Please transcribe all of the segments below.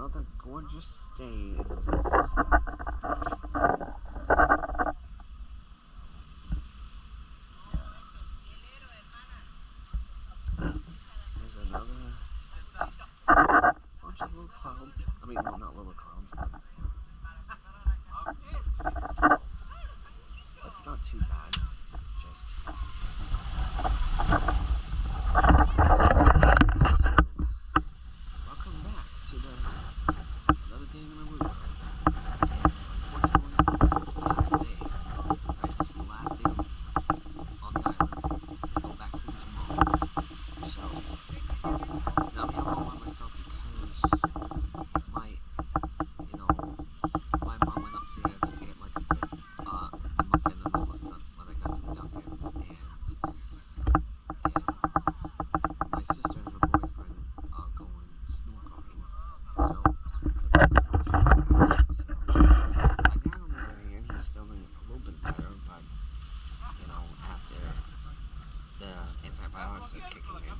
another gorgeous day. There's another bunch of little clouds. I mean, well, not little clouds, but it's not too bad. Just welcome back to another day in Aruba. Unfortunately, this is the last day. Right, this is the last day on the island. I go back home tomorrow. So now I'm here all by myself because my, you know, my mom went up there to get like a muffin and all that stuff when I got from Dunkin's, and my sister and her boyfriend are going snorkeling. So that's my dad on the other hand, he's feeling a little bit better, but you know, after the antibiotics are kicking in.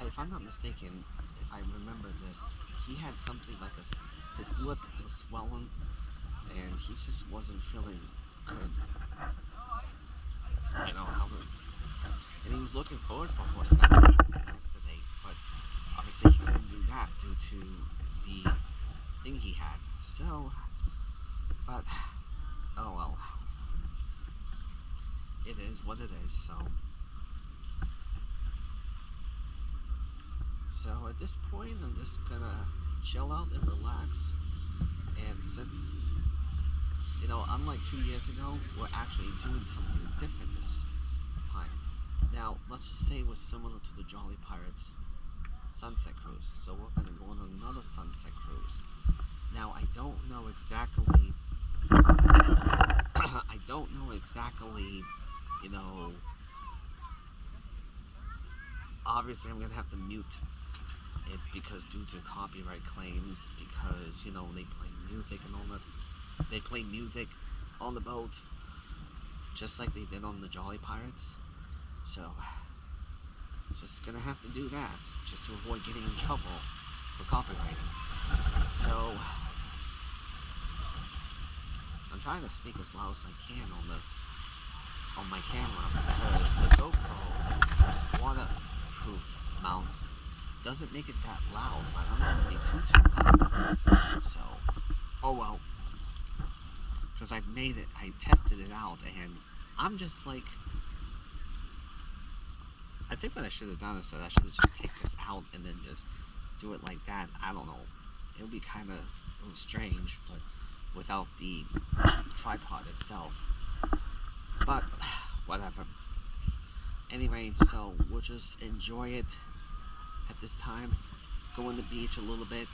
If I'm not mistaken, if I remember this, he had something like his lip was swollen, and he just wasn't feeling good. You know, and he was looking forward for horseback yesterday, but obviously he couldn't do that due to the thing he had. So, but oh well, it is what it is. So at this point, I'm just gonna chill out and relax. And since, you know, unlike 2 years ago, we're actually doing something different this time. Now, let's just say it was similar to the Jolly Pirates sunset cruise. So we're gonna go on another sunset cruise. Now, I don't know exactly, you know, obviously I'm gonna have to mute it because due to copyright claims, because you know they play music and all that. They play music on the boat just like they did on the Jolly Pirates. So just gonna have to do that just to avoid getting in trouble for copywriting. So I'm trying to speak as loud as I can on my camera because the GoPro waterproof mount doesn't make it that loud, but I don't want to be too loud. So, oh well. Because I tested it out, and I'm just like, I think what I should have done is that I should have just take this out and then just do it like that. I don't know. It would be kind of a little strange, but without the tripod itself. But, whatever. Anyway, so we'll just enjoy it at this time, go on the beach a little bit,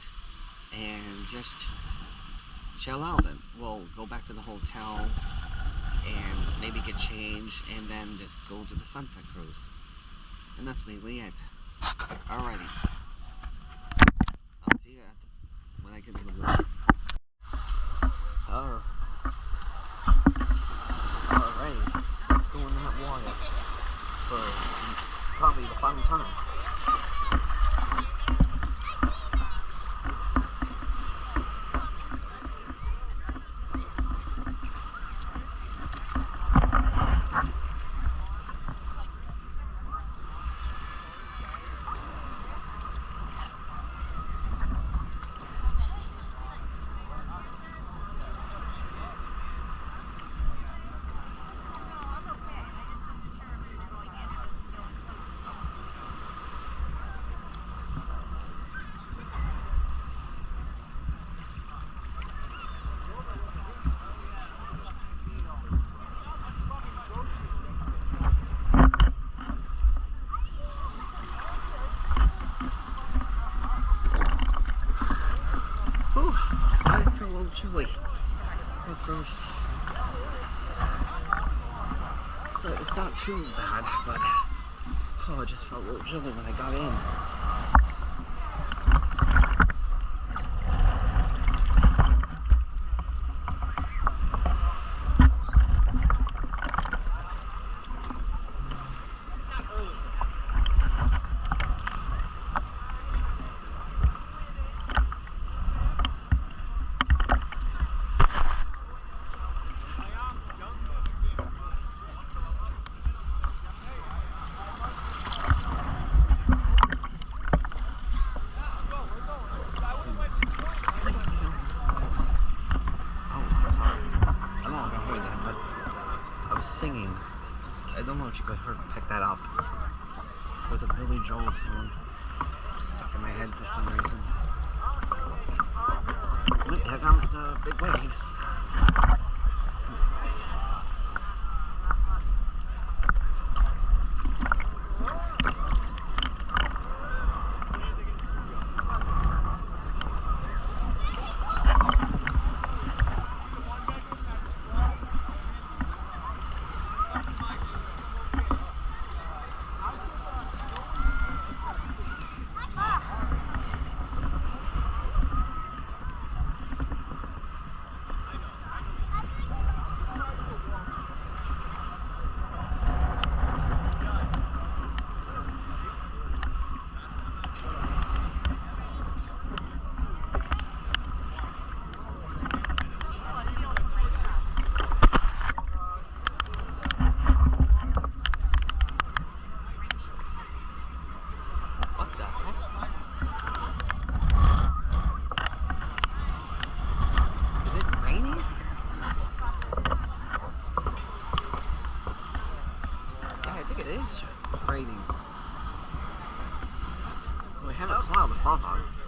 and just chill out. And we'll go back to the hotel and maybe get changed, and then just go to the sunset cruise. And that's mainly it. Alrighty. I'll see you when I get in the water. Alright, let's go in that water for probably the final time. Chilly at first, but it's not too bad, but oh, it just felt a little chilly when I got in. was a Billy Joel song stuck in my head for some reason. Here comes the big waves. It is raining. We have a cloud above us.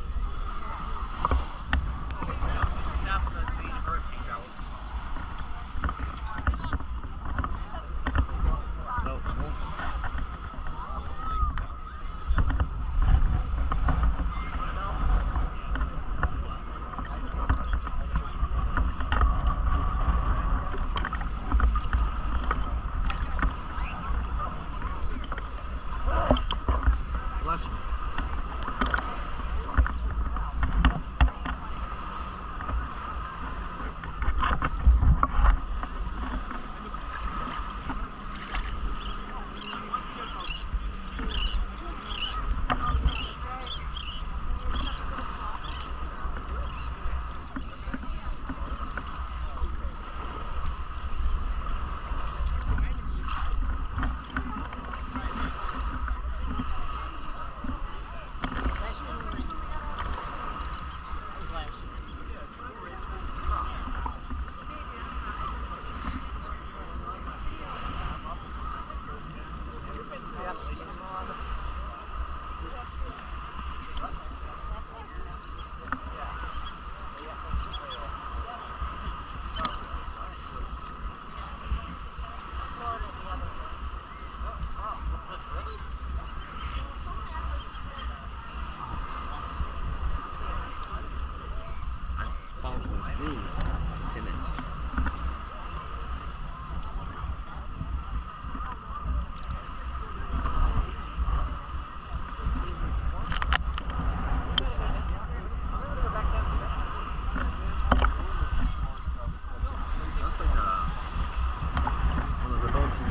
I was going to sneeze, didn't it? That's like one of the boats in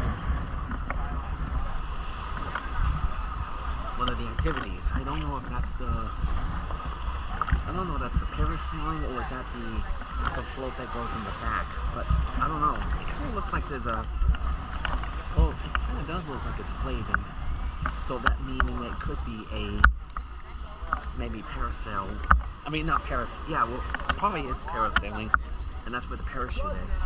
one of the activities. I don't know if that's the parasailing or is that the float that goes in the back, but I don't know. It kind of looks like there's a, well, it kind of does look like it's flavoured, so that meaning it could be a, maybe parasail, I mean not yeah, well, probably is parasailing, and that's where the parachute is, so.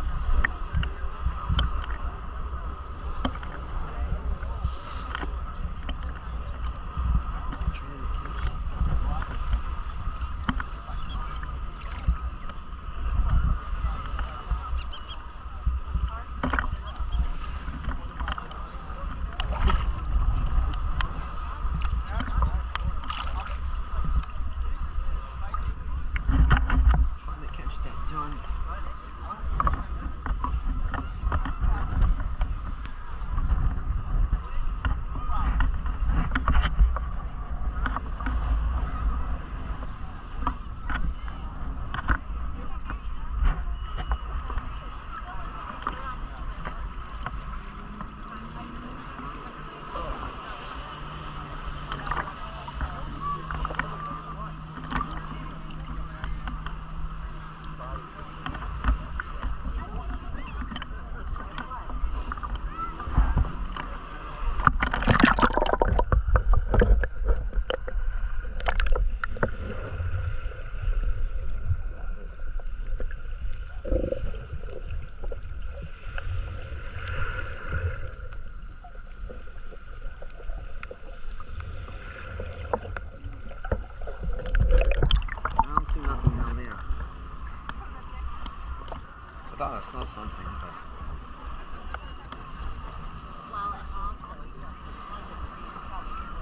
saw something,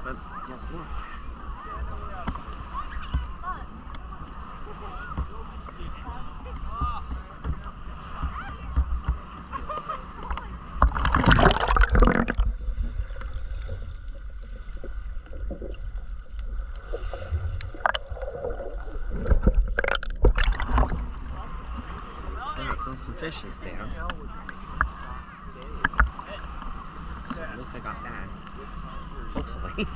but guess what? So some fish is there. So it looks like I got that. Hopefully.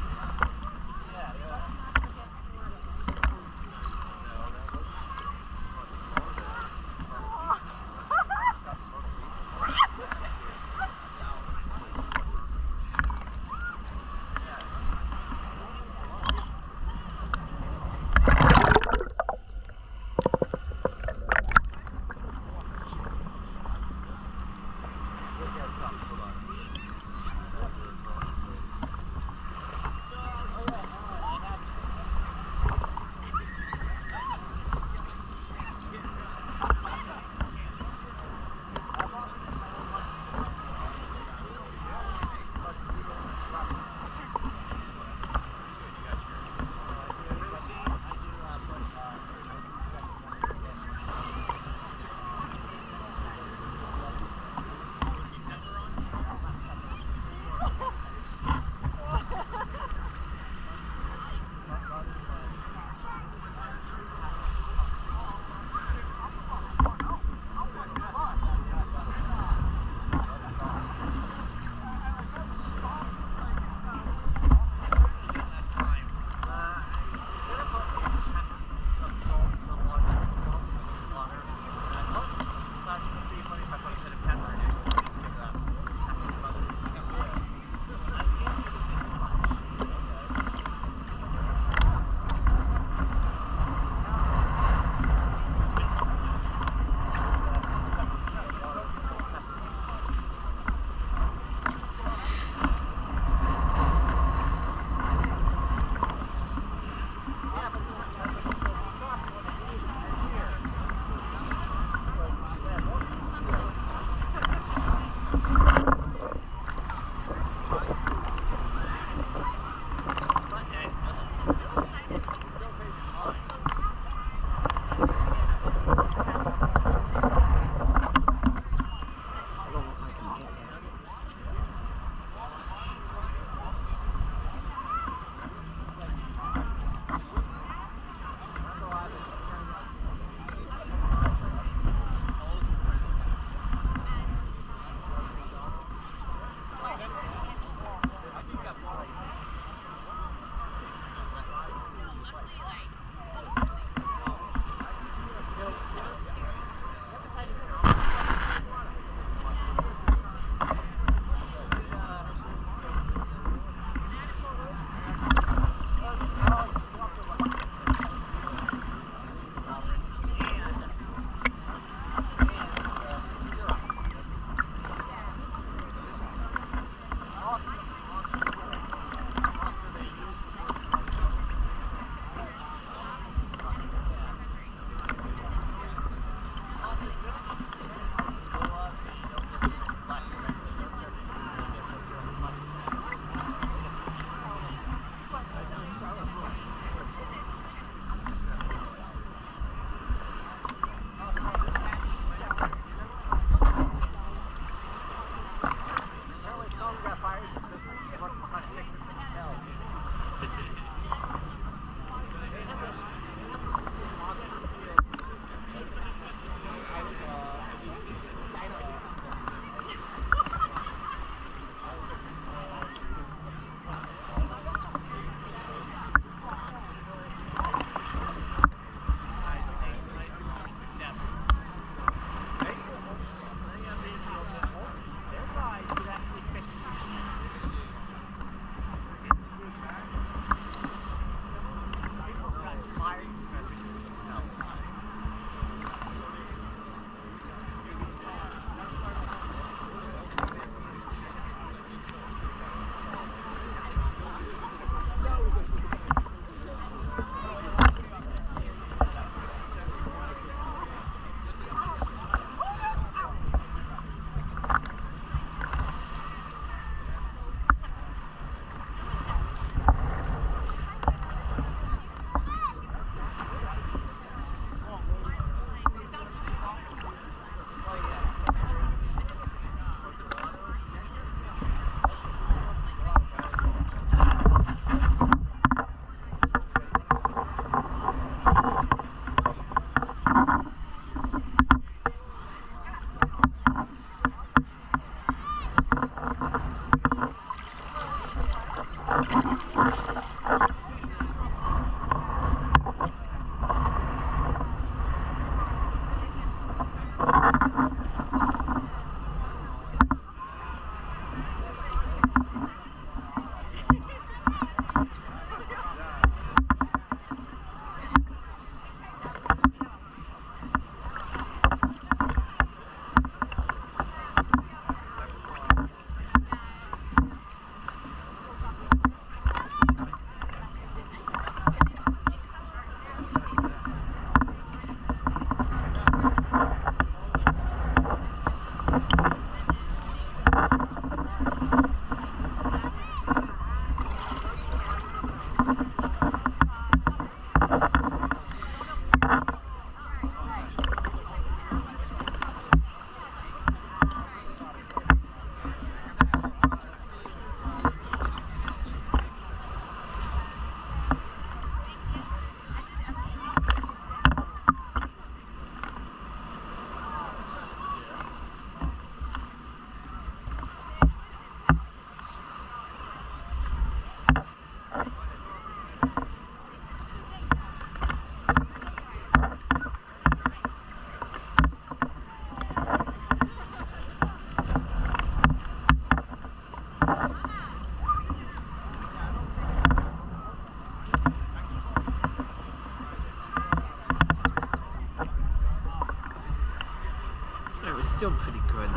Still pretty good.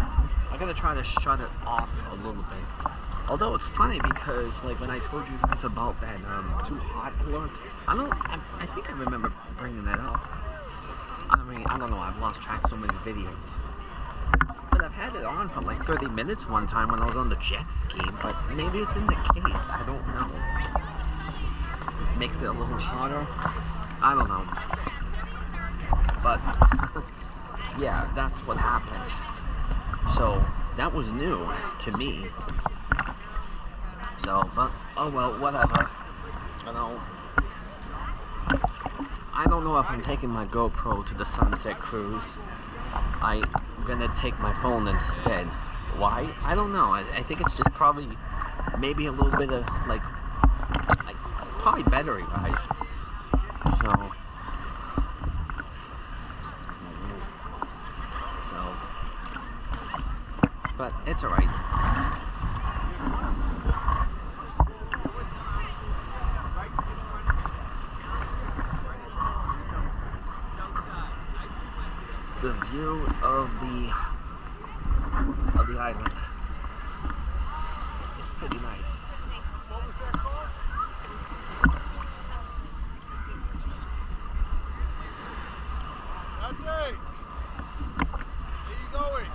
I gotta try to shut it off a little bit. Although it's funny because, like, when I told you guys about that too hot alert, I think I remember bringing that up. I mean, I don't know, I've lost track of so many videos. But I've had it on for like 30 minutes one time when I was on the jet ski, but maybe it's in the case, I don't know. Makes it a little hotter, I don't know. But yeah, that's what happened. So that was new to me. So, but oh well, whatever. You know, I don't know if I'm taking my GoPro to the sunset cruise. I'm gonna take my phone instead. Why? I don't know. I think it's just probably maybe a little bit of like probably battery wise. So. But it's alright. The view of the island. It's pretty nice. That's it. Where you going?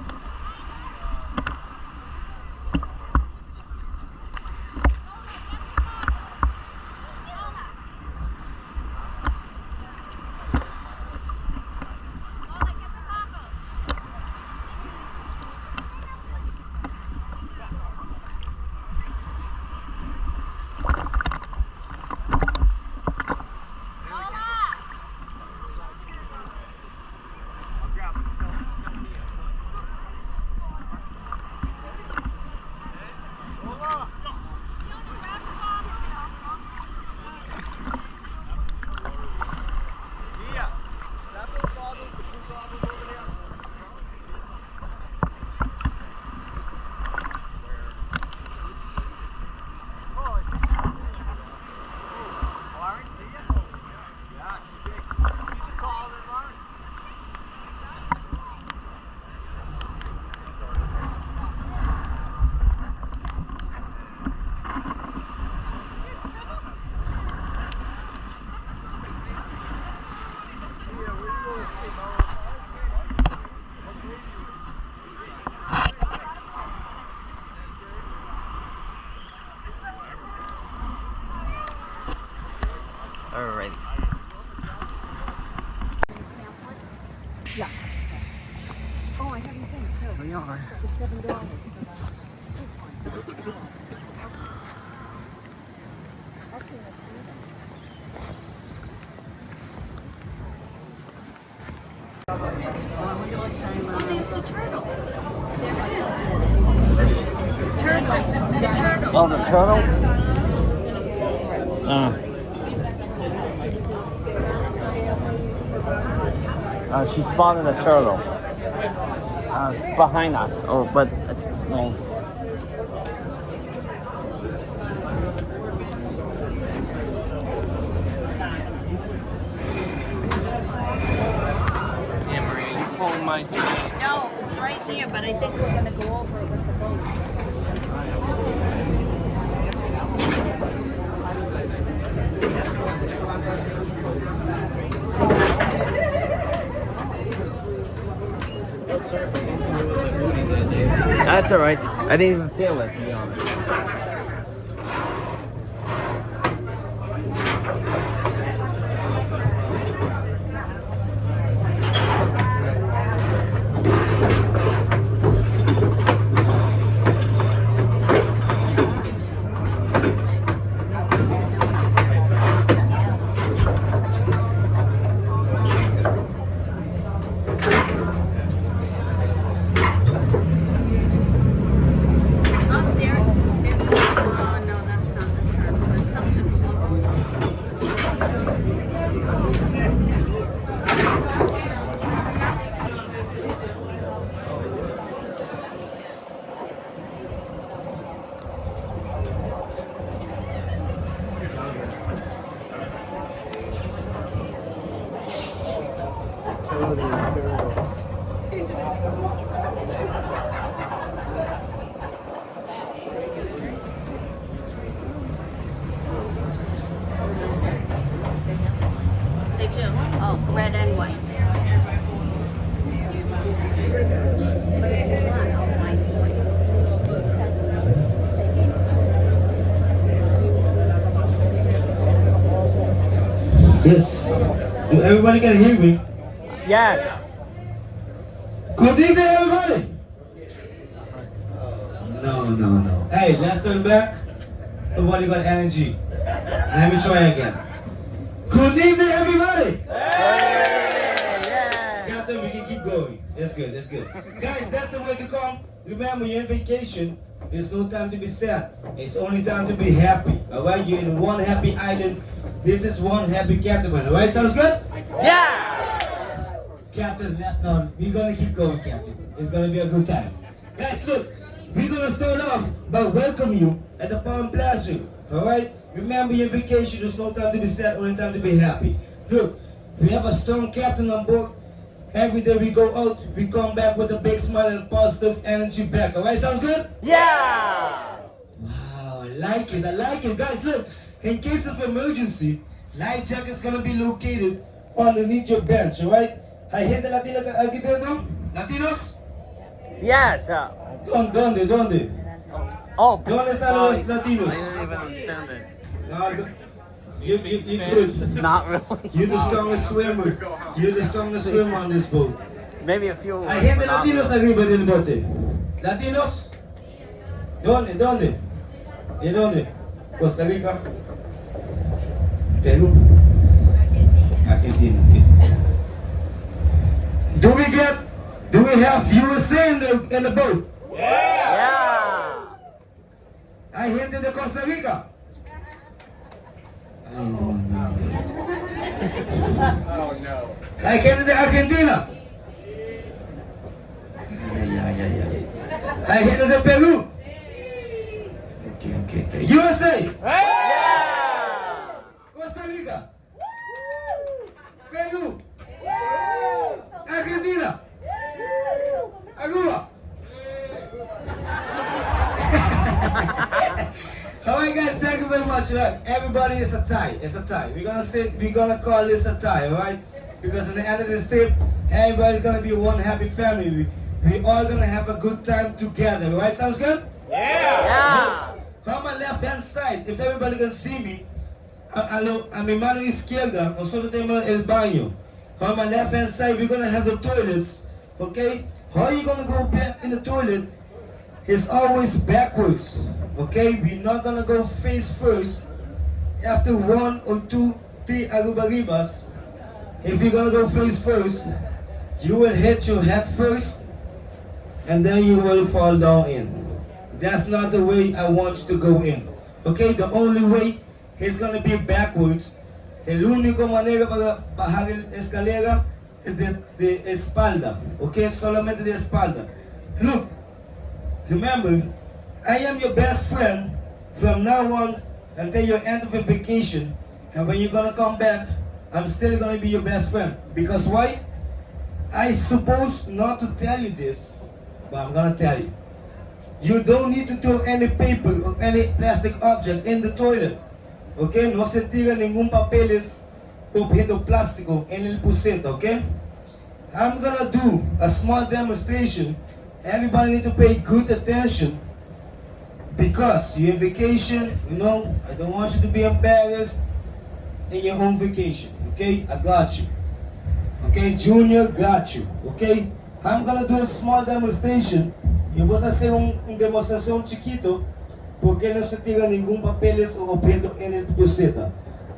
Alright. Yeah. Oh, I haven't seen it too. We are. It's $7. Oh, there's the turtle. There it is. The turtle. The turtle. Oh, the turtle? She spotted a turtle. It's behind us. Oh, but it's no. Anne-Marie, are you pulling my chain? No, it's right here, but I think we're gonna go over it with the boat. That's alright. I didn't even feel it, to be honest. They do. Oh, red and white. Yes. Do everybody can hear me? Yes. Good evening, everybody. No. Hey, let's turn back. Nobody got energy. Let me try again. Good evening, everybody. Captain, we can keep going. That's good. Guys, that's the way to come. Remember, you're on vacation. There's no time to be sad. It's only time to be happy. Alright, you're in one happy island. This is one happy captain. Alright, sounds good? Yeah. Captain, no, we're gonna keep going, Captain. It's gonna be a good time. Guys, look, we're gonna start off by welcoming you at the Palm Plaza. Alright? Remember your vacation, there's no time to be sad, only time to be happy. Look, we have a strong captain on board. Every day we go out, we come back with a big smile and positive energy back. Alright, sounds good? Yeah. Wow, I like it. Guys, look, in case of emergency, life jacket is gonna be located underneath your bench, alright? Hay gente latina aquí dentro? Latinos? Yes. ¿Dónde? Oh. ¿Dónde están los latinos? I didn't even understand it. No, you good. Not really. You're the strongest swimmer. You're the strongest swimmer on this boat. Maybe a few. Hay gente latinos arriba del bote. ¿Latinos? ¿Dónde? ¿De dónde? Costa Rica. Perú. Argentina. Okay. Do we have USA in the boat? Yeah. Hay gente de Costa Rica. Ay, no. Oh no. Hay gente de Argentina. Ay. Hay gente de Perú. Okay. USA. Yeah. Costa Rica. Perú. Argentina. Aruba. Alright guys, thank you very much. Look, everybody is a tie. It's a tie. We're gonna call this a tie, alright? Because at the end of this trip, everybody's gonna be one happy family. We all gonna have a good time together, alright? Sounds good? Yeah. On my left hand side, if everybody can see me, a mi mano izquierda, nosotros tenemos el baño. On my left hand side, we're gonna have the toilets, okay? How you gonna go back in the toilet is always backwards, okay? We're not gonna go face first. After 1 or 2, 3 Aruba ribas, if you're gonna go face first, you will hit your head first, and then you will fall down in. That's not the way I want you to go in, okay? The only way it's gonna be backwards. El único manera para bajar la escalera es de espalda, okay? Solamente de espalda. Look, remember, I am your best friend from now on until your end of your vacation. And when you're gonna come back, I'm still gonna be your best friend. Because why? I supposed not to tell you this, but I'm gonna tell you. You don't need to throw any paper or any plastic object in the toilet. Okay? No se tira ningún papeles objeto plástico en el puseta, okay? I'm gonna do a small demonstration. Everybody need to pay good attention because you're on vacation, you know, I don't want you to be embarrassed in your own vacation, okay? I got you. Okay, Junior got you, okay? I'm gonna do a small demonstration. Yo voy a hacer un demostración chiquito porque no se tira ningún papeles o objeto en el puseta.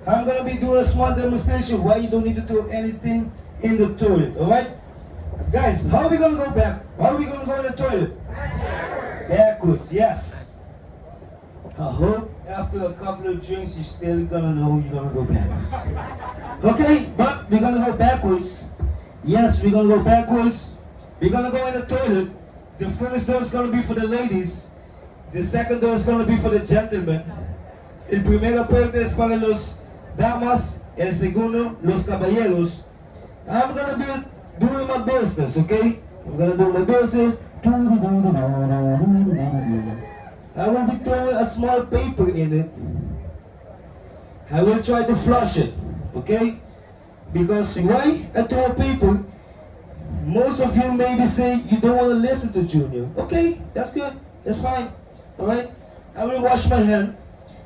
I'm gonna be doing a small demonstration why you don't need to throw anything in the toilet, alright? Guys, how are we gonna go back? How are we gonna go in the toilet? Backwards, yes. I hope after a couple of drinks you're still gonna know you're gonna go backwards. Okay, but we're gonna go backwards. Yes, we're gonna go backwards. We're gonna go in the toilet. The first door is gonna be for the ladies. The second door is gonna be for the gentlemen. El primero puerta es para los damas. El segundo, los caballeros. I'm gonna be doing my business, okay? I'm gonna do my business. I will be throwing a small paper in it. I will try to flush it, okay? Because why I throw a paper? Most of you maybe say you don't want to listen to Junior. Okay, that's good. That's fine. Alright? I will wash my hand.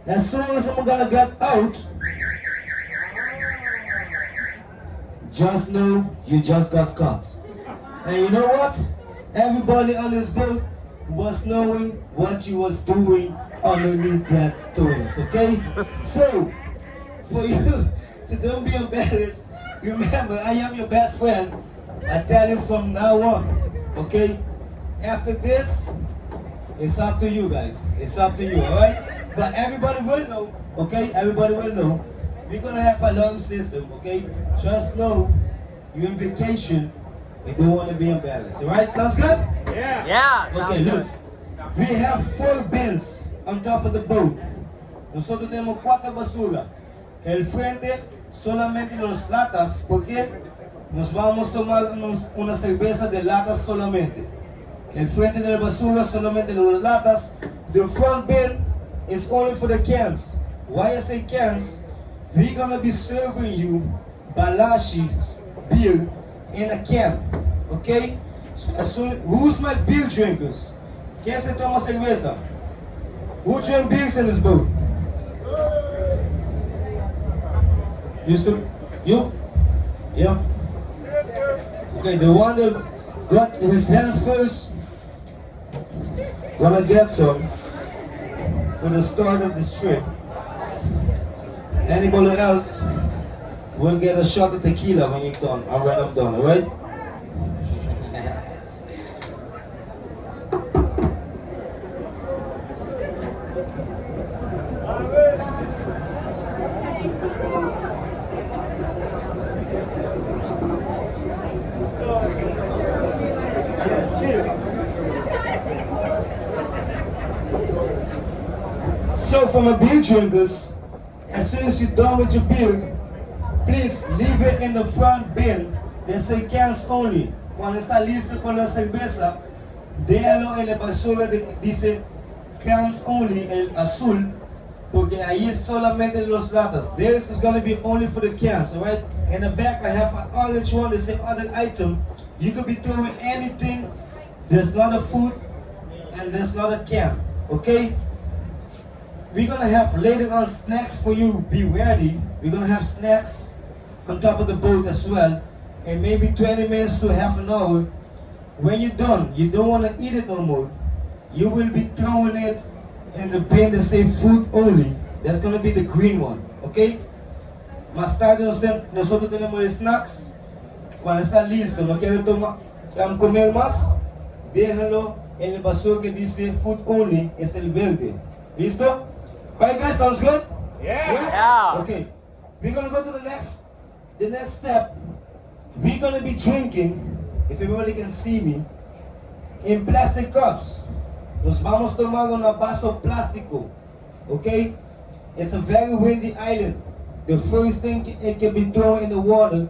As soon as I'm gonna get out, just know you just got caught. And you know what? Everybody on this boat was knowing what you was doing underneath that toilet, okay? So, for you to don't be embarrassed, remember, I am your best friend. I tell you from now on, okay? After this, it's up to you guys. It's up to you, alright? But everybody will know, okay? Everybody will know. We're gonna have an alarm system, okay? Just know you're on vacation and don't want to be embarrassed, alright? Sounds good? Yeah, Okay, look. We have 4 bins on top of the boat. Nosotros tenemos 4 basura. El frente solamente los latas, porque nos vamos a tomar una cerveza de latas solamente. El frente de la basura solamente los latas. The front bin is only for the cans. Why I say cans? We're gonna be serving you Balashi beer in a can, okay? So, who's my beer drinkers? ¿Quién se toma cerveza? Who drink beers in this boat? You? Yeah. Okay, the one that got his hand first gonna get some for the start of this trip. Anybody else will get a shot of tequila when you're done, or when I'm done, alright? So for my beer drinkers, as soon as you're done with your beer, please leave it in the front bin. They say cans only. Cuando está listo con la cerveza, déjalo en la basura que dice cans only, el azul, porque ahí es solamente los latas. This is gonna be only for the cans, alright? In the back I have an orange one that says other item. You could be throwing anything. There's not a food and there's not a can, okay? We're gonna have later on snacks for you. Be ready. We're gonna have snacks on top of the boat as well. And maybe 20 minutes to half an hour. When you're done, you don't wanna eat it no more. You will be throwing it in the bin that say food only. That's gonna be the green one, okay? Más tarde nosotros tenemos los snacks. Cuando está listo, no quiere comer más, déjalo en el basura que dice food only, es el verde. ¿Listo? Alright guys, sounds good? Yes? Yeah. Okay. We're gonna go to the next step. We're gonna be drinking, if everybody can see me, in plastic cups. Nos vamos a tomar una vaso plástico. Okay? It's a very windy island. The first thing it can be thrown in the water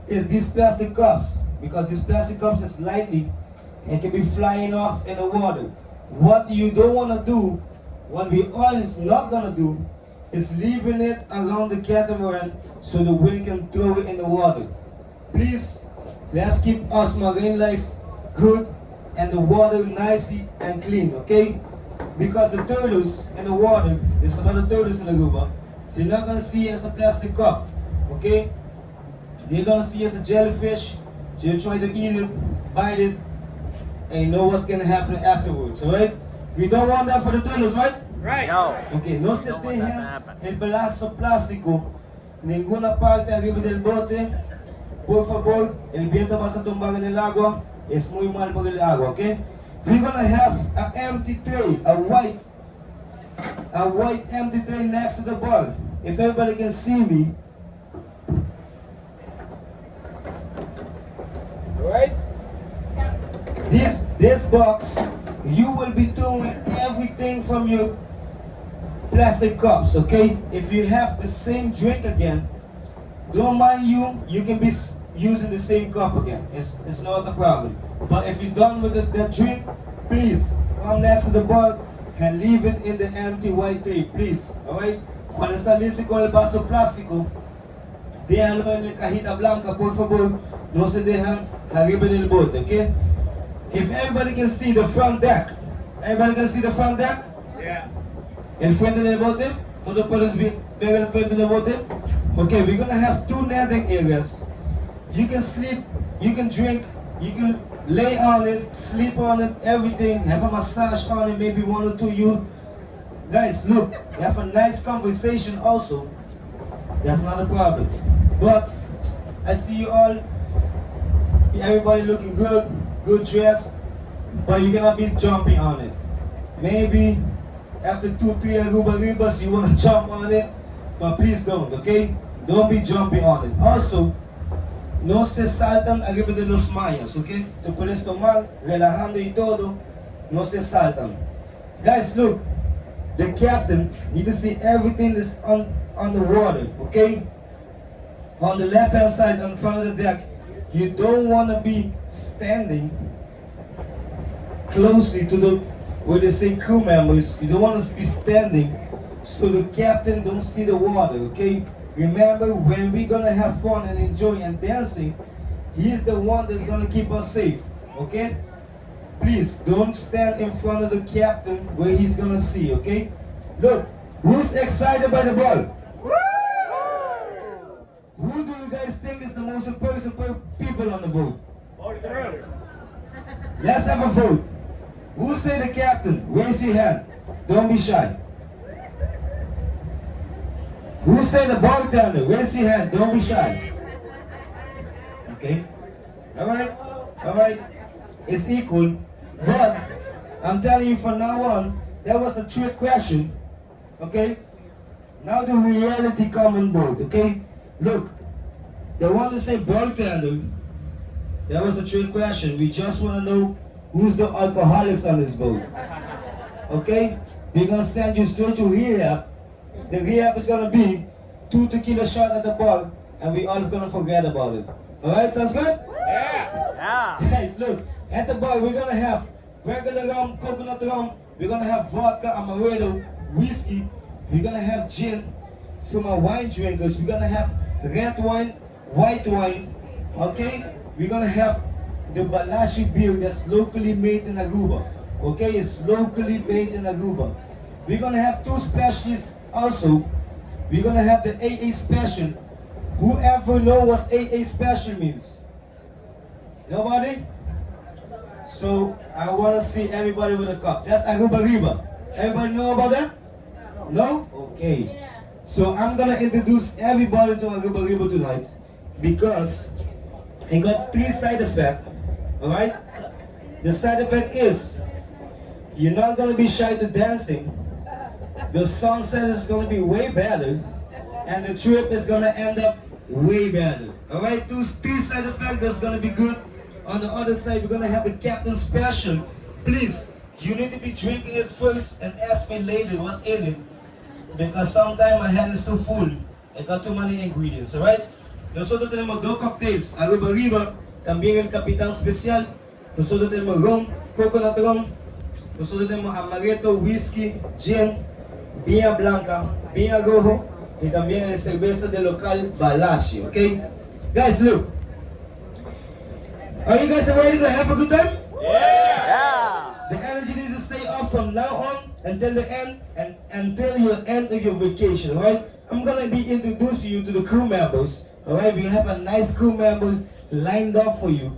is these plastic cups. Because these plastic cups is lightly and can be flying off in the water. What you don't want to do, what we always not going to do, is leaving it around the catamaran so the wind can throw it in the water. Please, let's keep us marine life good and the water nice and clean, okay? Because the turtles in the water, there's a lot of turtles in the Aruba, they're not gonna see it as a plastic cup, okay? They're gonna see it as a jellyfish, they'll try to eat it, bite it, and know what can happen afterwards, alright? We don't want that for the turtles, right? No. Ok, no se Don't want that to dejen happen. el pedazo plástico ninguna parte arriba del bote. Por favor, el viento va a tumbar en el agua. Es muy mal por el agua, ok? We're gonna have an empty tray, a white empty tray next to the bar. If everybody can see me. Alright? This box, you will be doing everything from your plastic cups, okay? If you have the same drink again, don't mind you can be using the same cup again. It's not a problem. But if you're done with that drink, please come next to the bar and leave it in the empty white tray, please. Alright? Cuando está listo con el vaso plástico, déjalo en la cajita blanca, por favor. No se dejan arriba del bote, okay? If everybody can see the front deck, everybody can see the front deck? Yeah. El frente del bote, todos pueden ver el frente del bote. Okay, we're gonna have two netting areas. You can sleep, you can drink, you can lay on it, sleep on it, everything. Have a massage on it, maybe one or two you. Guys, look, have a nice conversation also. That's not a problem. But I see you all, everybody looking good, good dress, but you cannot be jumping on it. Maybe after 2-3 Aruba Ribas, you want to jump on it, but please don't, okay? Don't be jumping on it. Also, no se saltan arriba de los mayas, okay? Tú puedes tomar, relajando y todo, no se saltan. Guys, look, the captain need to see everything that's on the water, okay? On the left-hand side, in front of the deck, you don't want to be standing closely to the where they say crew members. You don't want to be standing so the captain don't see the water, okay? Remember, when we're gonna have fun and enjoy and dancing, he's the one that's gonna keep us safe, okay? Please don't stand in front of the captain where he's gonna see, okay? Look, who's excited by the ball? Who do you guys think is the most important people on the boat? Let's have a vote. Who say the captain? Raise your hand. Don't be shy. Who say the bartender? Raise your hand. Don't be shy. Okay? Alright? Alright? It's equal. But I'm telling you from now on, that was a trick question. Okay? Now the reality come on board. Okay? Look, the one that say bartender, that was a trick question. We just want to know who's the alcoholics on this boat. Okay? We're going to send you straight to rehab. The rehab is going to be 2 tequila shots at the bar, and we all going to forget about it. Alright, sounds good? Yeah. Guys, look, at the bar we're going to have regular rum, coconut rum, we're going to have vodka, amaretto, whiskey, we're going to have gin from our wine drinkers, we're going to have red wine, white wine, okay? We're going to have the Balashi beer that's locally made in Aruba. Okay, it's locally made in Aruba. We're gonna have two specials also. We're gonna have the AA special. Whoever know what AA special means? Nobody? So I wanna see everybody with a cup. That's Aruba Riba. Everybody know about that? No? Okay. So I'm gonna introduce everybody to Aruba Riba tonight because it got 3 side effects. Alright? The side effect is you're not gonna be shy to dancing. the sunset is gonna be way better, and the trip is gonna end up way better. Alright, two side effects that's gonna be good. On the other side, we're gonna have the Captain Special. Please, you need to be drinking it first and ask me later what's in it. Because sometimes my head is too full. I got too many ingredients, alright? Nosotros tenemos dos cocktails, Aruba Riba, también el Capitán Especial. Nosotros tenemos rum, coconut rum. Nosotros tenemos amaretto, whisky, gin, Viña Blanca, Viña Rojo y también el cerveza del local Balashi, okay? Guys, look. Are you guys ready to have a good time? The energy needs to stay up from now on until the end and until your end of your vacation, alright? I'm gonna be introducing you to the crew members, alright? We have a nice crew member lined up for you.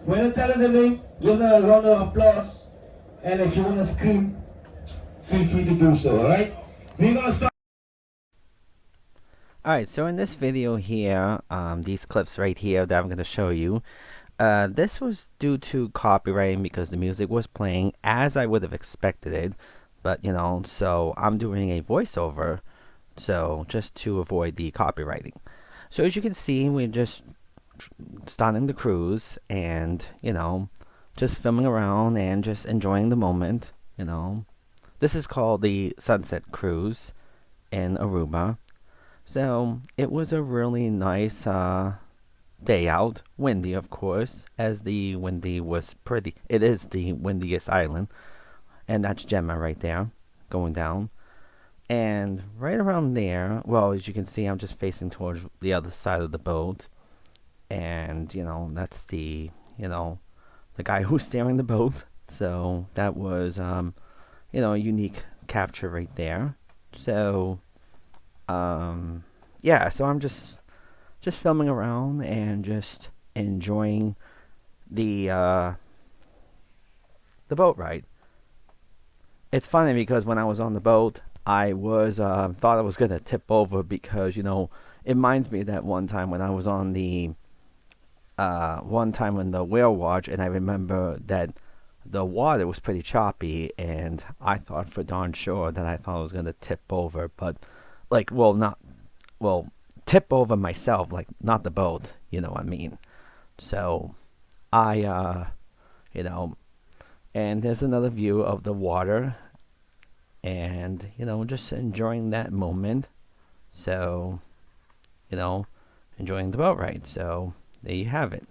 When I tell them the name, give them a round of applause. And if you wanna scream, feel free to do so, alright? We're gonna start. Alright, so in this video here, these clips right here that I'm going to show you, this was due to copywriting because the music was playing as I would have expected it, but you know, so I'm doing a voiceover, so just to avoid the copywriting. So as you can see, we're just starting the cruise and, you know, just filming around and just enjoying the moment, you know. This is called the Sunset Cruise in Aruba. So it was a really nice day out, windy of course, as the windy was pretty. It is the windiest island, and that's Gemma right there going down. And right around there, well, as you can see, I'm just facing towards the other side of the boat, and you know, that's the, you know, the guy who's steering the boat. So that was you know, a unique capture right there. So yeah, so I'm just filming around and just enjoying the boat ride. It's funny because when I was on the boat, I was thought I was gonna tip over because, you know, it reminds me of that one time when I was on the one time in the whale watch, and I remember that the water was pretty choppy, and I thought for darn sure that I thought I was gonna tip over, but like, tip over myself, like not the boat, you know what I mean. So I you know, and there's another view of the water, and you know, just enjoying that moment. So, you know, enjoying the boat ride. So there you have it.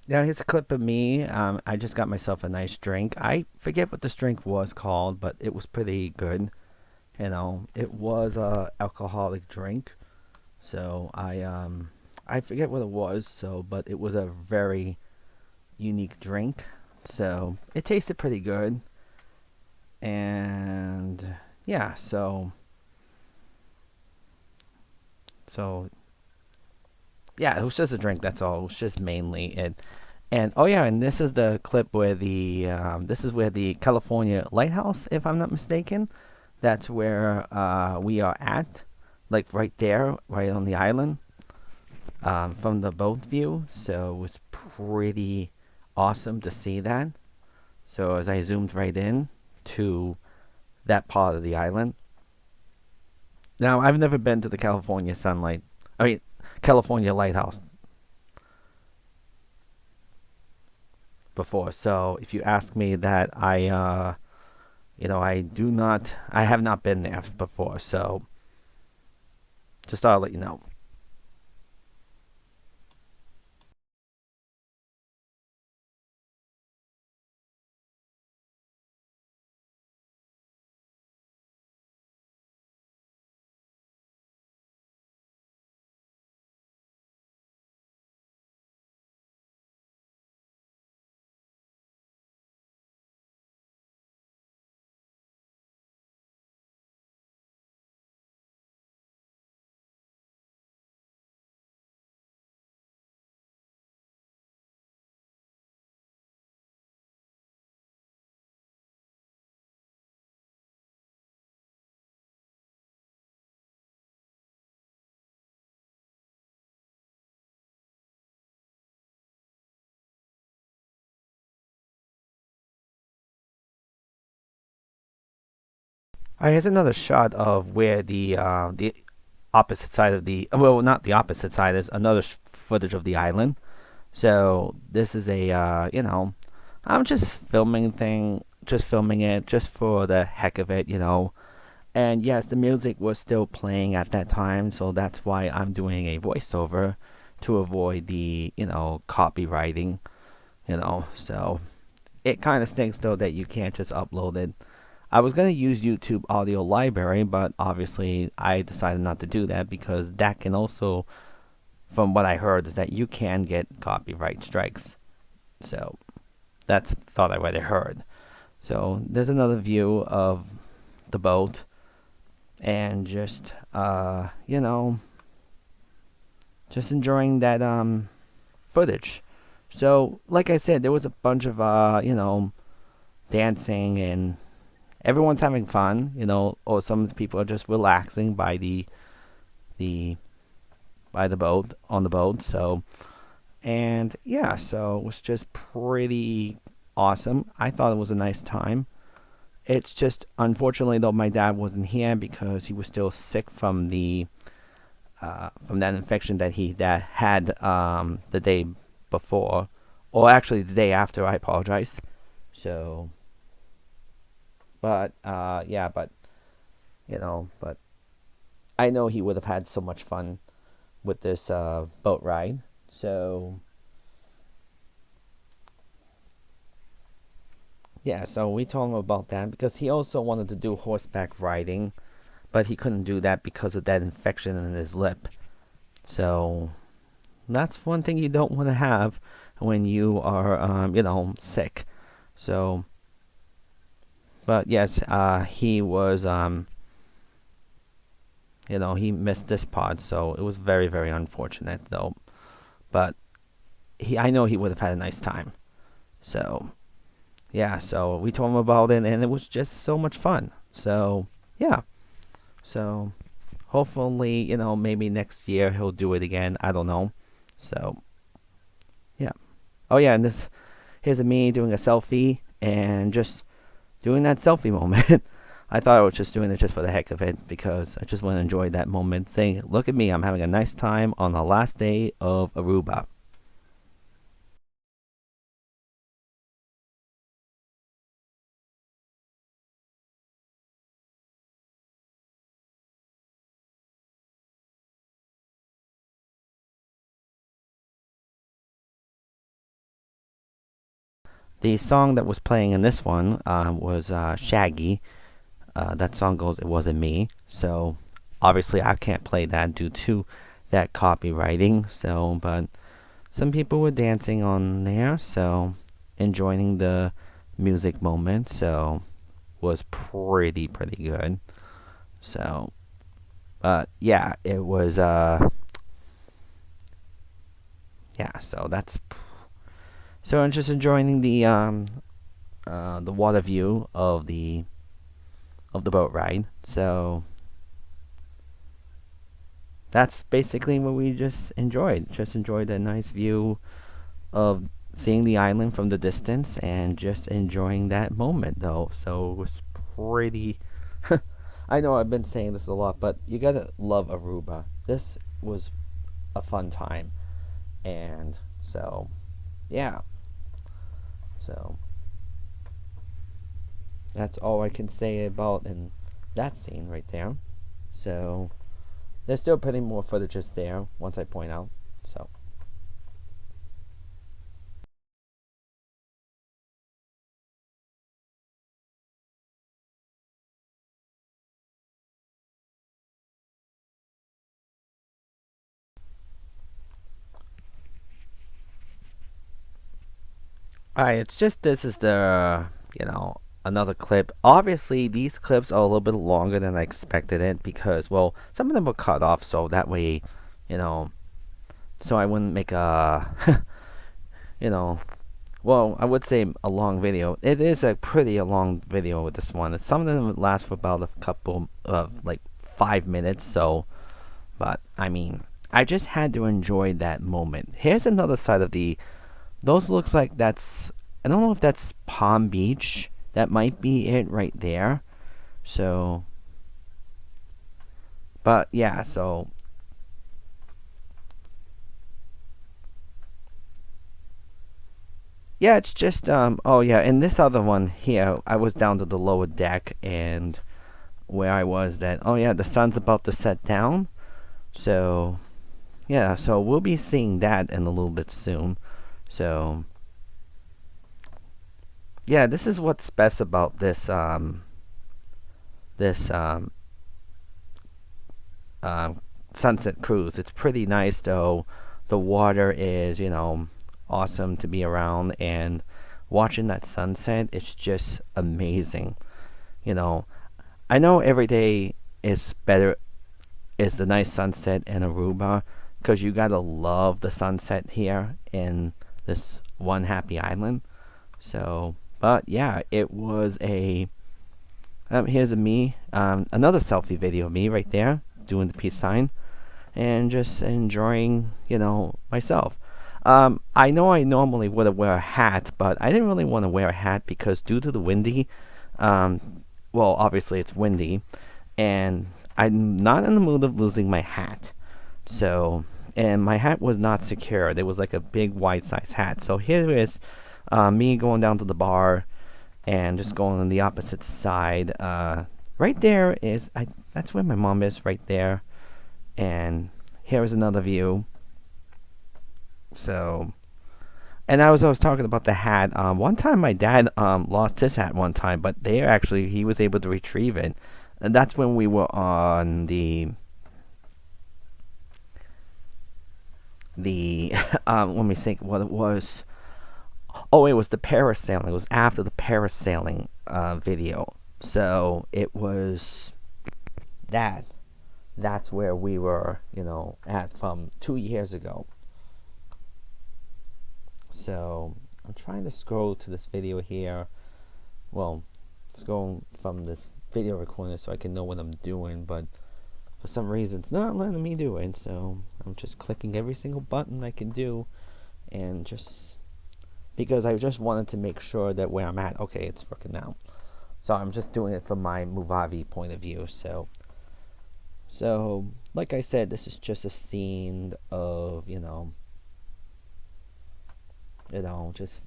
Now here's a clip of me. I just got myself a nice drink. I forget what this drink was called, but it was pretty good. You know, it was a alcoholic drink. So I forget what it was. So, but it was a very unique drink. So it tasted pretty good. And yeah, so yeah, it was just a drink. That's all. It was just mainly it. And oh yeah, and this is the clip where the this is where the California lighthouse, if I'm not mistaken. That's where we are at, like right there, right on the island, from the boat view. So it's pretty awesome to see that. So as I zoomed right in to that part of the island. Now I've never been to the California California lighthouse before. So if you ask me that, you know, I have not been there before. So just thought I'd let you know. Alright, here's another shot of where the opposite side of the, well, not the opposite side, is another footage of the island. So this is a I'm just filming it just for the heck of it, And yes, the music was still playing at that time, so that's why I'm doing a voiceover to avoid the, copywriting, So it kind of stinks though that you can't just upload it. I was going to use YouTube Audio Library, but obviously I decided not to do that because that can also, from what I heard, is that you can get copyright strikes. So that's thought I already heard. So there's another view of the boat and just just enjoying that footage. So like I said, there was a bunch of dancing and everyone's having fun, or some people are just relaxing by the boat, on the boat. So, and yeah, so it was just pretty awesome. I thought it was a nice time. It's just, unfortunately though, my dad wasn't here because he was still sick from that infection that he had the day before, or actually the day after. I apologize. So, but yeah, but but I know he would have had so much fun with this boat ride. So yeah, so we told him about that because he also wanted to do horseback riding, but he couldn't do that because of that infection in his lip. So that's one thing you don't want to have when you are sick. So but yes, he was he missed this pod, so it was very, very unfortunate though. But I know he would have had a nice time. So yeah, so we told him about it and it was just so much fun. So yeah. So hopefully, maybe next year he'll do it again. I don't know. So yeah. Oh yeah, and here's me doing a selfie and just doing that selfie moment. I thought I was just doing it just for the heck of it because I just want to enjoy that moment saying, look at me, I'm having a nice time on the last day of Aruba. The song that was playing in this one was Shaggy. That song goes, "It Wasn't Me." So obviously I can't play that due to that copywriting. So, but some people were dancing on there, so enjoying the music moment. So was pretty good. So, yeah, it was yeah. So that's so I'm just enjoying the water view of the boat ride. So that's basically what we just enjoyed. Just enjoyed a nice view of seeing the island from the distance and just enjoying that moment though. So it was pretty I know I've been saying this a lot, but you gotta love Aruba. This was a fun time. And so yeah. So that's all I can say about in that scene right there. So there's still plenty more footages there once I point out. So alright, it's just this is the another clip. Obviously these clips are a little bit longer than I expected it because, well, some of them were cut off so that way, so I wouldn't make a well, I would say a long video. It is a pretty long video with this one. Some of them last for about a couple of like 5 minutes. So, but I mean, I just had to enjoy that moment. Here's another side of those looks like that's, I don't know if that's Palm Beach. That might be it right there. So, but yeah, so yeah, it's just oh yeah, and this other one here, I was down to the lower deck, and where I was that, oh yeah, the sun's about to set down. So yeah, so we'll be seeing that in a little bit soon. So yeah, this is what's best about this this sunset cruise. It's pretty nice though. The water is, awesome to be around, and watching that sunset, it's just amazing. I know every day is better, is the nice sunset in Aruba, because you gotta love the sunset here in this one happy island. So, but yeah, it was a here's another selfie video of me right there doing the peace sign and just enjoying, myself. I know I normally would have wear a hat, but I didn't really want to wear a hat because due to the windy, well, obviously it's windy, and I'm not in the mood of losing my hat. So, and my hat was not secure. It was like a big wide size hat. So here is me going down to the bar and just going on the opposite side. Right there is, that's where my mom is, right there. And here is another view. So, and I was talking about the hat. One time my dad lost his hat one time, but he was able to retrieve it. And that's when we were on the let me think what it was. Oh, it was the parasailing. It was after the parasailing video. So it was that. That's where we were, at from 2 years ago. So I'm trying to scroll to this video here. Well, scroll from this video recorder so I can know what I'm doing, but for some reason it's not letting me do it. So I'm just clicking every single button I can do, and just because I just wanted to make sure that where I'm at, okay, it's working now. So I'm just doing it from my Movavi point of view. So like I said, this is just a scene of, just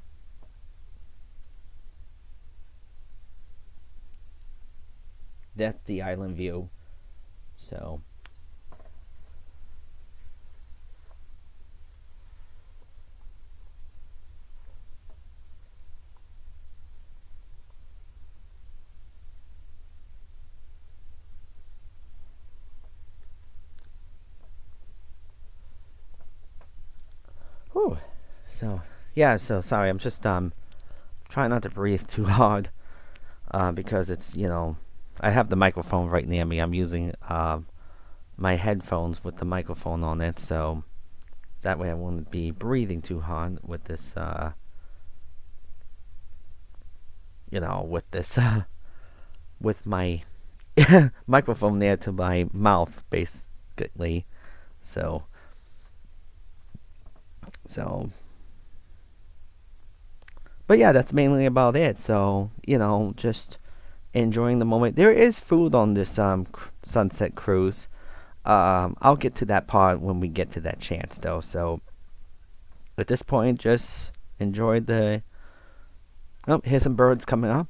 that's the island view. So whew. So yeah, so sorry, I'm just trying not to breathe too hard, because it's, I have the microphone right near me. I'm using my headphones with the microphone on it, so that way I won't be breathing too hard with this with my microphone there to my mouth, basically. So but yeah, that's mainly about it. So, just enjoying the moment. There is food on this sunset cruise. I'll get to that part when we get to that chance, though. So at this point, just enjoy the. Oh, here's some birds coming up.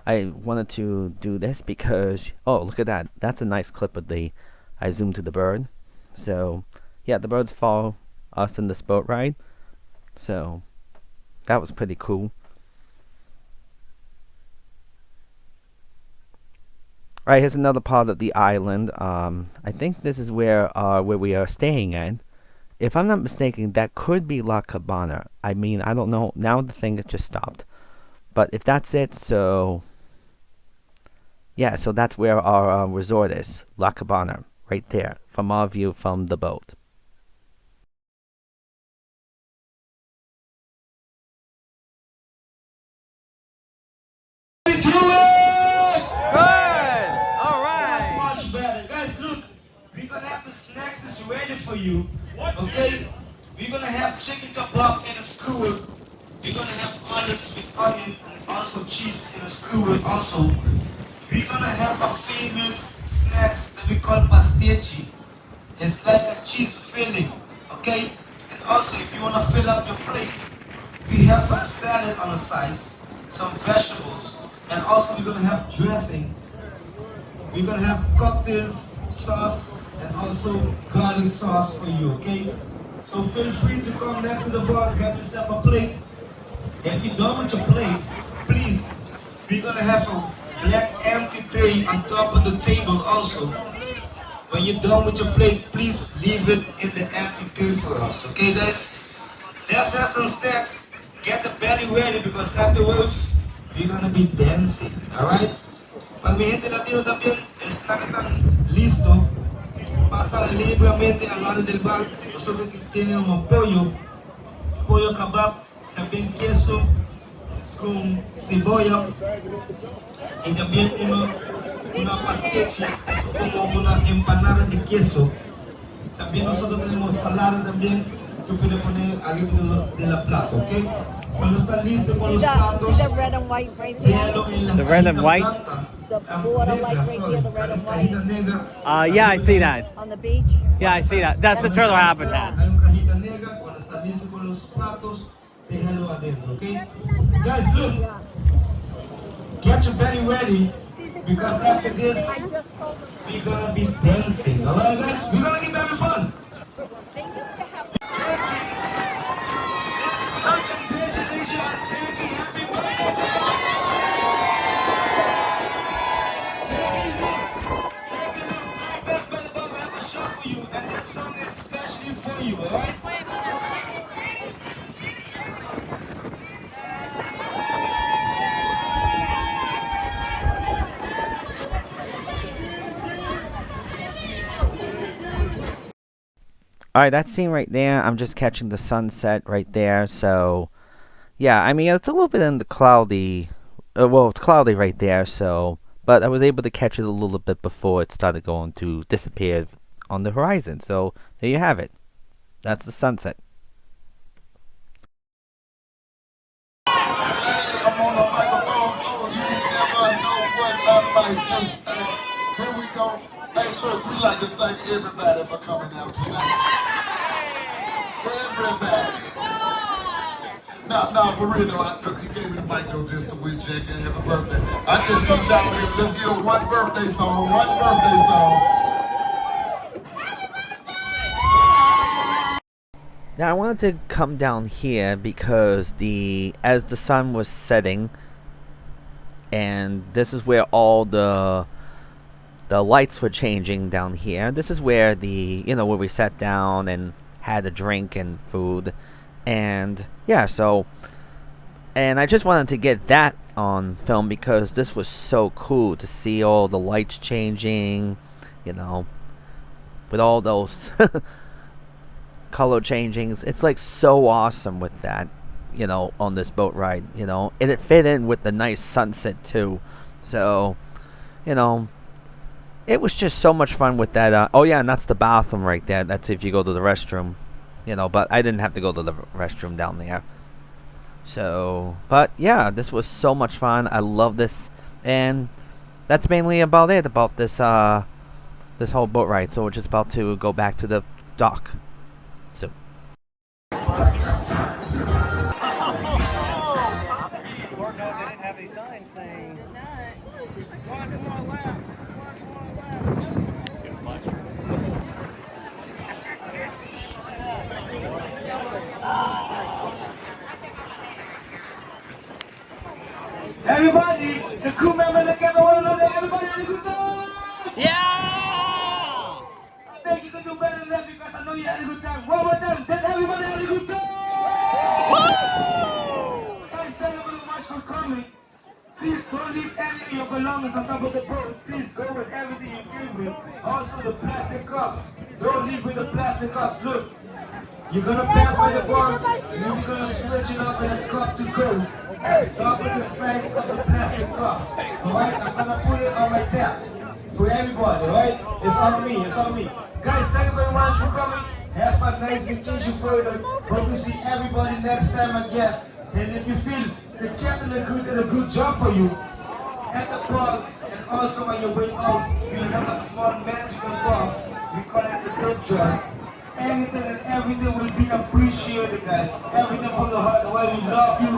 I wanted to do this because, oh, look at that. That's a nice clip of I zoomed to the bird. So yeah, the birds follow us in this boat ride. So that was pretty cool. Alright, here's another part of the island. I think this is where we are staying at. If I'm not mistaken, that could be La Cabana. I mean, I don't know. Now the thing has just stopped. But if that's it, so yeah, so that's where our resort is. La Cabana, right there, from our view from the boat. Ready for you, okay? We're gonna have chicken kebab and a skewer. We're gonna have olives with onion and also cheese and a skewer also. We're gonna gonna have a famous snacks that we call pastici. It's like a cheese filling, okay? And also, if you wanna fill up your plate, we have some salad on the sides, some vegetables, and also we're gonna have dressing. We're gonna have cocktails, sauce, and also garlic sauce for you, okay? So feel free to come next to the bar, grab yourself a plate. If you're done with your plate, please, we're gonna have a black empty tray on top of the table also. When you're done with your plate, please leave it in the empty tray for us, okay guys? Let's have some snacks. Get the belly ready because afterwards, we're gonna be dancing, alright? Pag may gente latino también, el snacks están listo. Pasa libremente al lado del bar. Nosotros que tenemos pollo, pollo kebab, también queso con cebolla y también una pastiche, es como una empanada de queso. También nosotros tenemos salada también que puede poner arriba de la plata, ¿ok? Cuando está listo con los platos, See the red and white right there? hielo en la The red and cajita white? blanca. The border like right Negra, there, the red and white cajita negra. Yeah, I see that. on the beach. Yeah, I see that. That's the turtle habitat. Hay una cajita negra, cuando está listo con los platos, déjalo adentro, ¿ok? Guys, look. Get your belly ready, because after this, we're gonna be dancing, alright guys? We're gonna keep having fun. Turkey. Let's congratulations, Turkey. Happy birthday, Turkey. Turkey, look, God bless by the Bible. I have a show for you, and this song is especially for you, alright? Alright, that scene right there, I'm just catching the sunset right there, so yeah, I mean, it's a little bit in the cloudy, well, it's cloudy right there, so, but I was able to catch it a little bit before it started going to disappear on the horizon, so there you have it. That's the sunset. I'm on the microphone, so you never know what I might do. Here we go. Hey, look, we like to thank everybody for coming out tonight. Everybody. Now, for real though, look, he gave me the mic though just to wish Jake a happy birthday. I just need y'all here. Let's give him one birthday song. Now I wanted to come down here because as the sun was setting, and this is where all the lights were changing down here. This is where where we sat down and had a drink and food, and yeah, so, and I just wanted to get that on film because this was so cool to see all the lights changing, with all those color changings. It's like so awesome with that, on this boat ride, and it fit in with the nice sunset too. So, it was just so much fun with that. Oh yeah, and that's the bathroom right there. That's if you go to the restroom, but I didn't have to go to the restroom down there. So, but yeah, this was so much fun. I love this, and that's mainly about it, about this this whole boat ride. So we're just about to go back to the dock. So. Lord knows they didn't have any signs saying. Everybody, the crew member together, one another, everybody had a good time. Yeah! I think you can do better than that because I know you had a good time. One more time, did everybody have a good time? Woo! Guys, thank you very much for coming. Please don't leave any of your belongings on top of the boat. Please go with everything you came with. Also the plastic cups. Don't leave with the plastic cups. Look, you're gonna pass by the bar and then you're gonna switch it up in a cup to go. And stop with the size of the plastic cups. Alright, I'm gonna put it on my tab. For everybody, alright? It's on me, it's on me. Guys, thank you very much for coming. Have a nice vacation further. Hope to see everybody next time again. And if you feel the captain did a good job for you at the park and also when you bring out, you have a small magical box. We call it the dope jar. Anything and everything will be appreciated, guys. Everything from the heart. The way we love you.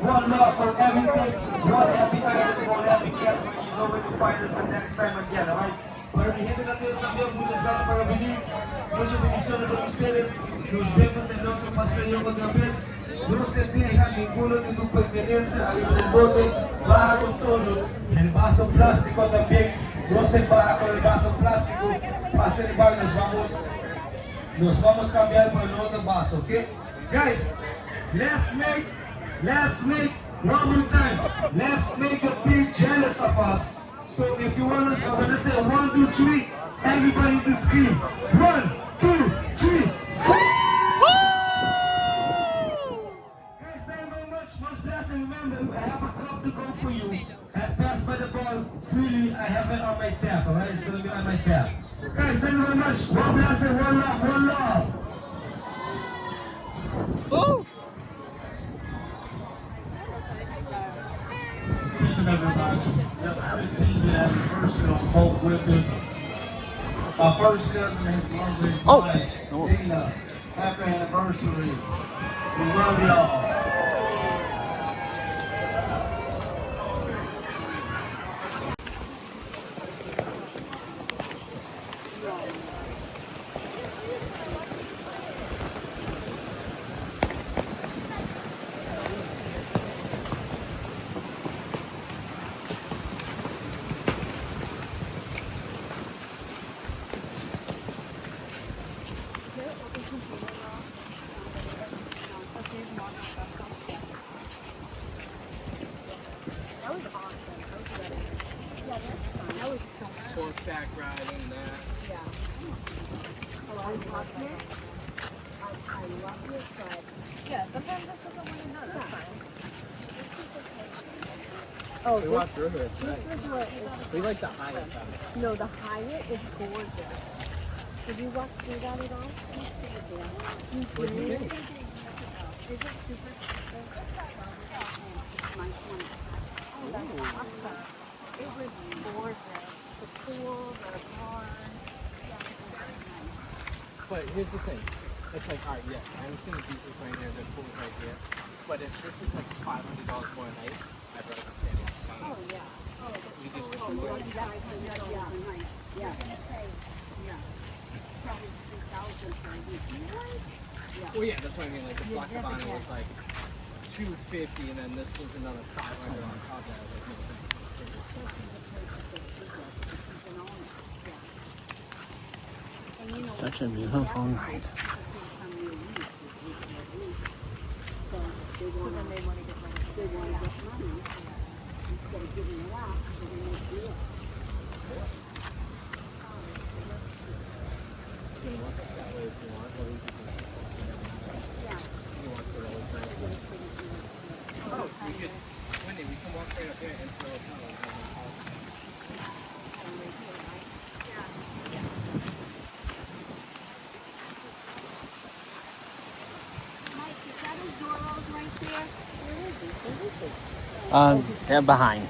One love for everything. One happy item, one happy cat. You know where to find us the next time again, alright? Para mi gente latinos también, muchas gracias por venir. Muchas bendiciones para ustedes. Nos vemos en otro paseo otra vez. No se deja ninguno de tu pertenencia ahí en el bote. Baja con todo. El vaso plástico también. No se baja con el vaso plástico. Pase el bar, nos vamos a cambiar por el otro vaso, ¿ok? Guys, let's make one more time. Let's make the big jealous of us. So if you want to, I'm going to say 1, 2, 3, everybody to scream. 1, 2, 3, scream! Guys, thank you very much. Much blessing. Remember, I have a cup to go for you. And pass by the ball freely. I have it on my tap, alright? It's going to be on my tap. Guys, thank you very much. One blessing, one love, one love. Woo! Teaching everybody. Happy TV anniversary on both with us. My first cousin and his lovely wife, Nina. Happy anniversary. We love y'all. Horseback riding that. Yeah, sometimes that's just what you know. That's fine. Oh, we walked through it This tonight. is what is, We like the Hyatt better. no, the Hyatt is gorgeous. Did you walk through that at all? You stayed there. You What do you did? think? Is it super expensive? Oh, that's awesome. It was gorgeous. The pool, the barn. But here's the thing. It's like, alright, yeah, I understand the beaches right here, the pool's right here. But if this is like $500 more a night, I'd rather go stay there. Oh, yeah. Oh, We just Well, yeah, that's what I mean. Like the Black Cabana was like $250, and then this was another $500 on top of that. I was like, no, Such a beautiful night. Wendy, we can walk right up here and throw a tunnel. Mike, is that Zoro's right there? Where is he? They're behind.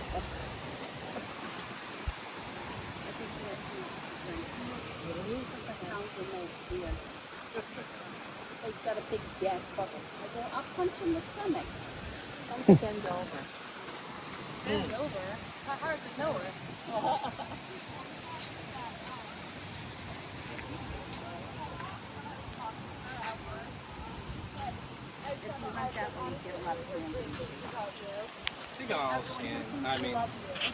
He's got a big gas bucket. I go, I'll punch him in the stomach. Don't bend over. Bend over? Not hard to know her. She got all sand. I mean,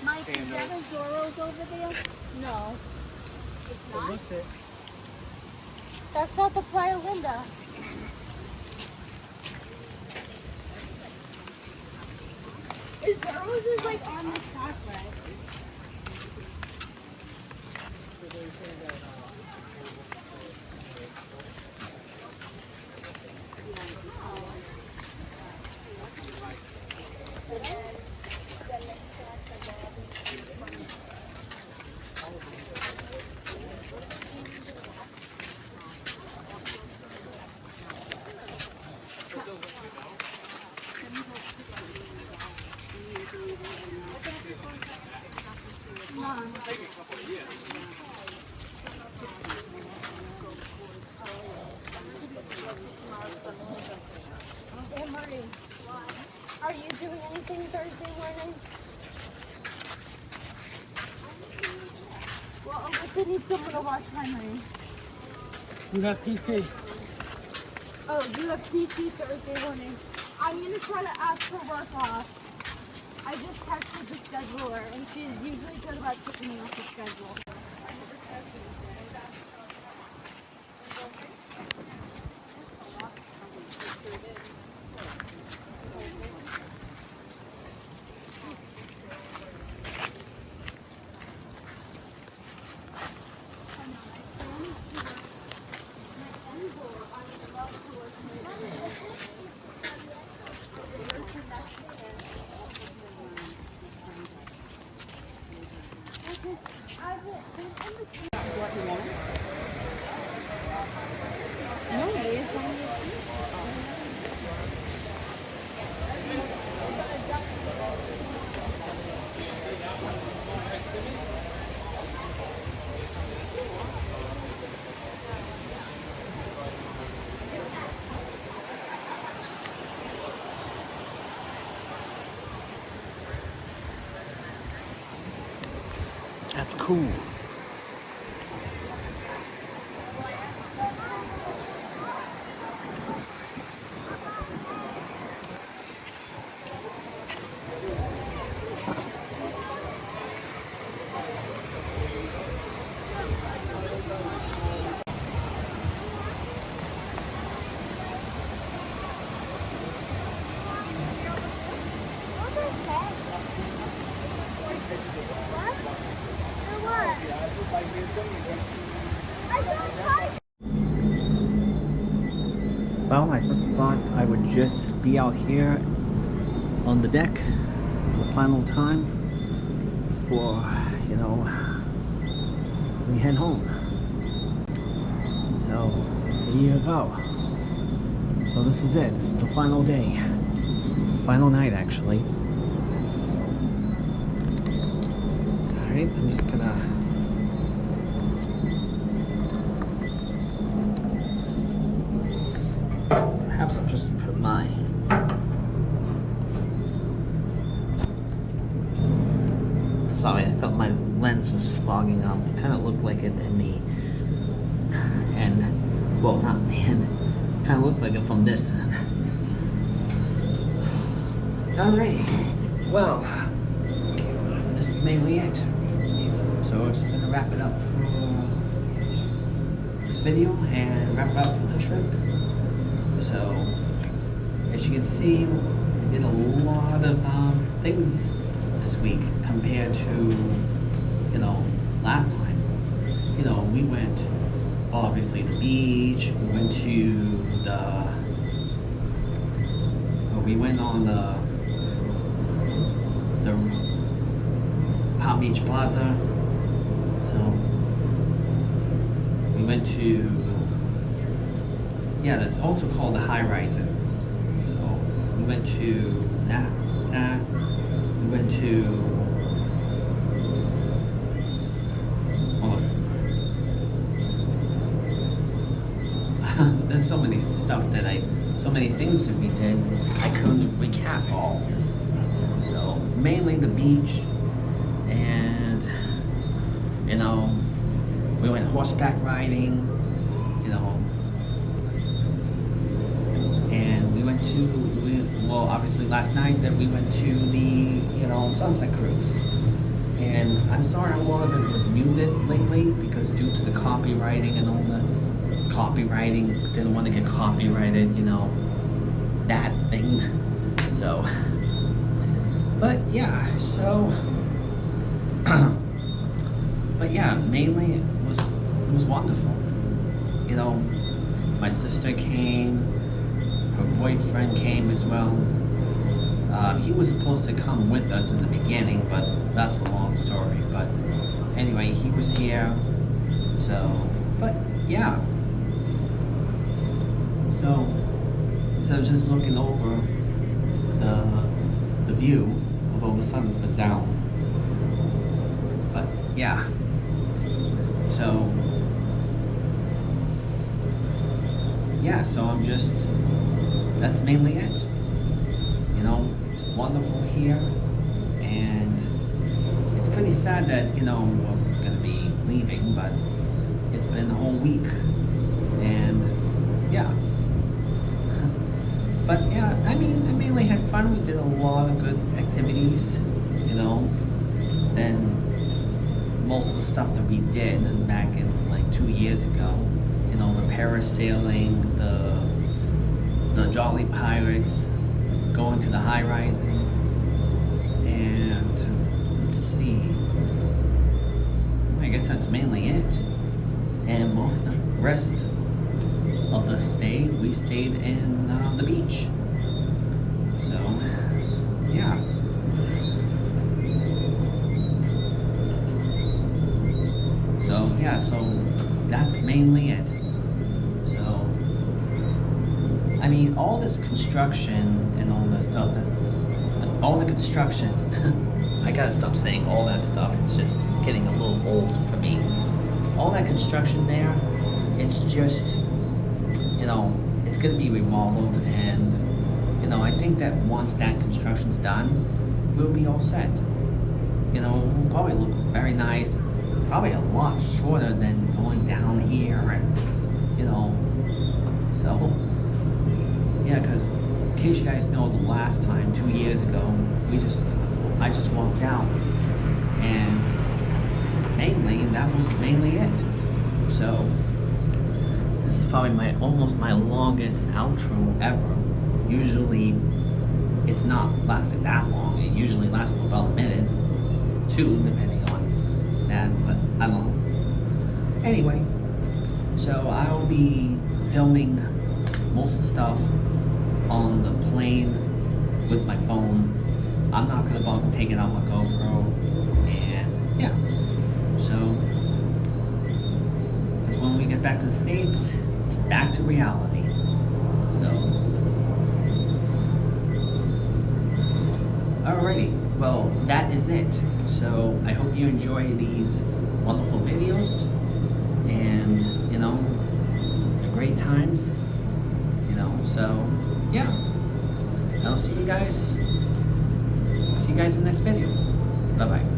Mike, is that a Zoro's over there? No. It's not? what's it? That's not the Playa Linda. Is Zoro's is like on this pathway? said need someone to watch Henry. You got PT. Oh, you have PT Thursday morning. I'm gonna try to ask for work off. I just texted the scheduler, and she's usually good about taking me off the schedule. That's cool. Well, I thought I would just be out here on the deck for the final time before, you know, we head home. So, here you go. So this is it. This is the final day. Final night, actually. So, alright, I'm just gonna... Perhaps I'll just put my... Sorry, I thought my lens was fogging up. It kind of looked like it in the end. Well, not in the end. Kind of looked like it from this end. Alrighty. Well, this is mainly it. So we're just gonna wrap it up for this video and wrap it up for the trip. So, as you can see, we did a lot of things this week compared to, you know, last time. You know, we went, obviously, the beach, we went to the, we went on the Palm Beach Plaza. So, we went to, yeah, that's also called the High Rising. So we went to that. We went to. There's so many stuff so many things that we did. I couldn't recap all. So mainly the beach, and you know, we went horseback riding. You know. And we went to, well, obviously last night that we went to the, you know, sunset cruise. And I'm sorry a lot of it was muted lately because due to the copywriting and all the copywriting, didn't want to get copyrighted, you know, that thing. So, but yeah, so, but yeah, mainly it was wonderful. You know, my sister came. Her boyfriend came as well. He was supposed to come with us in the beginning, but that's a long story. But anyway, he was here. So, but yeah. So instead of just looking over the view, although the sun's been down. But yeah. So yeah, so I'm just, that's mainly it. You know, it's wonderful here, and it's pretty sad that, you know, we're gonna be leaving, but it's been a whole week, and yeah. But yeah, I mean, I mainly had fun. We did a lot of good activities, you know, than most of the stuff that we did back in like 2 years ago. You know, the parasailing, the Jolly Pirates, going to the high rising, and let's see. I guess that's mainly it. And most of the rest of the stay, we stayed in the beach. So, yeah. So, yeah, so that's mainly it. So, I mean, all this construction and all this stuff, all the construction, I gotta stop saying all that stuff, it's just getting a little old for me. All that construction there, it's just, you know, it's gonna be remodeled, and, you know, I think that once that construction's done, we'll be all set. You know, we'll probably look very nice, probably a lot shorter than going down here, and, you know, so, yeah, because in case you guys know, the last time, 2 years ago, I just walked out, and mainly, that was mainly it. So, this is probably almost my longest outro ever. Usually, it's not lasted that long. It usually lasts for about a minute, 2, depending on that, but I don't know. Anyway, so I'll be filming most of the stuff on the plane with my phone. I'm not gonna bother taking out my GoPro, and yeah. So, because when we get back to the States, it's back to reality. So, alrighty, well, that is it. So, I hope you enjoy these wonderful videos, and, you know, the great times, you know, so, yeah. I'll see you guys in the next video. Bye-bye.